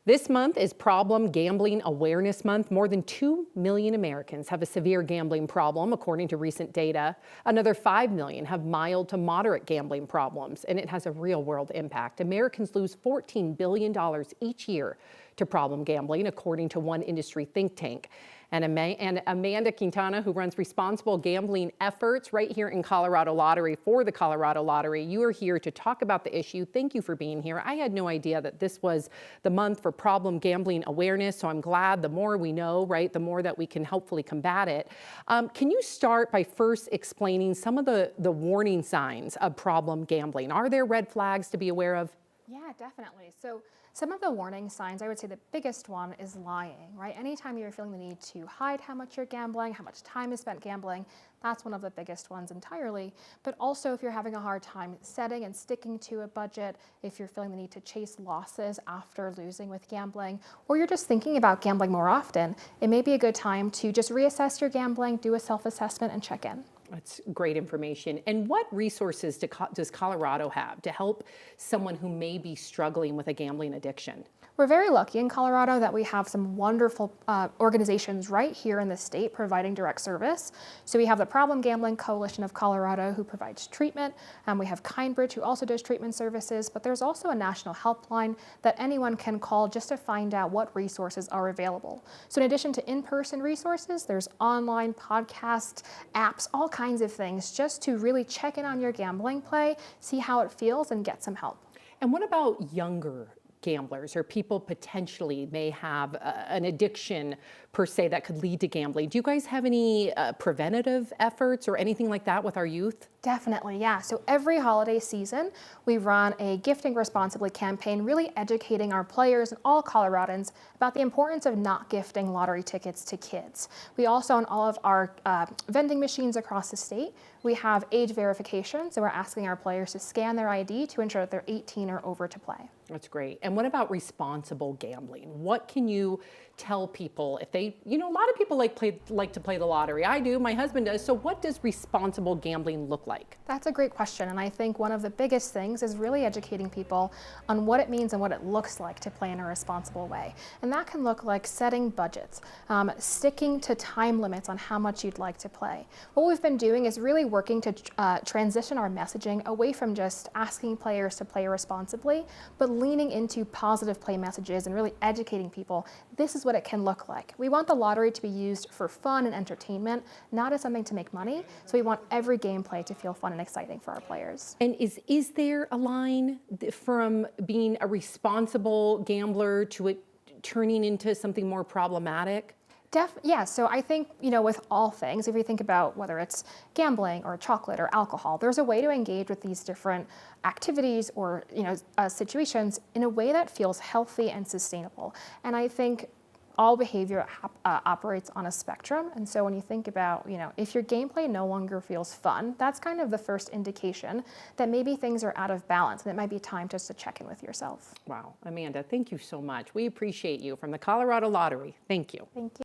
This month is Problem Gambling Awareness Month. More than 2 million Americans have a severe gambling problem, according to recent data. Another 5 million have mild to moderate gambling problems, and it has a real-world impact. Americans lose $14 billion each year to problem gambling, according to one industry think tank. And Amanda Quintana, who runs responsible gambling efforts right here in Colorado Lottery for the Colorado Lottery, you are here to talk about the issue. Thank you for being here. I had no idea that this was the month for problem gambling awareness, so I'm glad the more we know, right, the more that we can hopefully combat it. Can you start by first explaining some of the warning signs of problem gambling? Are there red flags to be aware of? Yeah, definitely. So some of the warning signs, I would say the biggest one is lying, right? Anytime you're feeling the need to hide how much you're gambling, how much time is spent gambling, that's one of the biggest ones entirely. But also if you're having a hard time setting and sticking to a budget, if you're feeling the need to chase losses after losing with gambling, or you're just thinking about gambling more often, it may be a good time to just reassess your gambling, do a self-assessment, and check in. That's great information. And what resources does Colorado have to help someone who may be struggling with a gambling addiction? We're very lucky in Colorado that we have some wonderful organizations right here in the state providing direct service. So we have the Problem Gambling Coalition of Colorado, who provides treatment, and we have Kindbridge, who also does treatment services, but there's also a national helpline that anyone can call just to find out what resources are available. So in addition to in-person resources, there's online podcasts, apps, all kinds of things just to really check in on your gambling play, see how it feels, and get some help. And what about younger gamblers or people potentially may have an addiction per se that could lead to gambling? Do you guys have any preventative efforts or anything like that with our youth? Definitely, yeah. So every holiday season, we run a Gifting Responsibly campaign, really educating our players and all Coloradans about the importance of not gifting lottery tickets to kids. We also, on all of our vending machines across the state, we have age verification. So we're asking our players to scan their ID to ensure that they're 18 or over to play. That's great. And what about responsible gambling? What can you tell people if they, a lot of people like to play the lottery. I do, my husband does. So what does responsible gambling look like? That's a great question. And I think one of the biggest things is really educating people on what it means and what it looks like to play in a responsible way. And that can look like setting budgets, sticking to time limits on how much you'd like to play. What we've been doing is really working to transition our messaging away from just asking players to play responsibly, but leaning into positive play messages and really educating people. This is what it can look like. We want the lottery to be used for fun and entertainment, not as something to make money. So we want every gameplay to feel fun and exciting for our players. And is there a line from being a responsible gambler to it turning into something more problematic? Yeah, so I think, with all things, if you think about whether it's gambling or chocolate or alcohol, there's a way to engage with these different activities or, situations in a way that feels healthy and sustainable. And I think all behavior operates on a spectrum. And so when you think about, if your gameplay no longer feels fun, that's kind of the first indication that maybe things are out of balance and it might be time just to check in with yourself. Wow. Amanda, thank you so much. We appreciate you from the Colorado Lottery. Thank you. Thank you.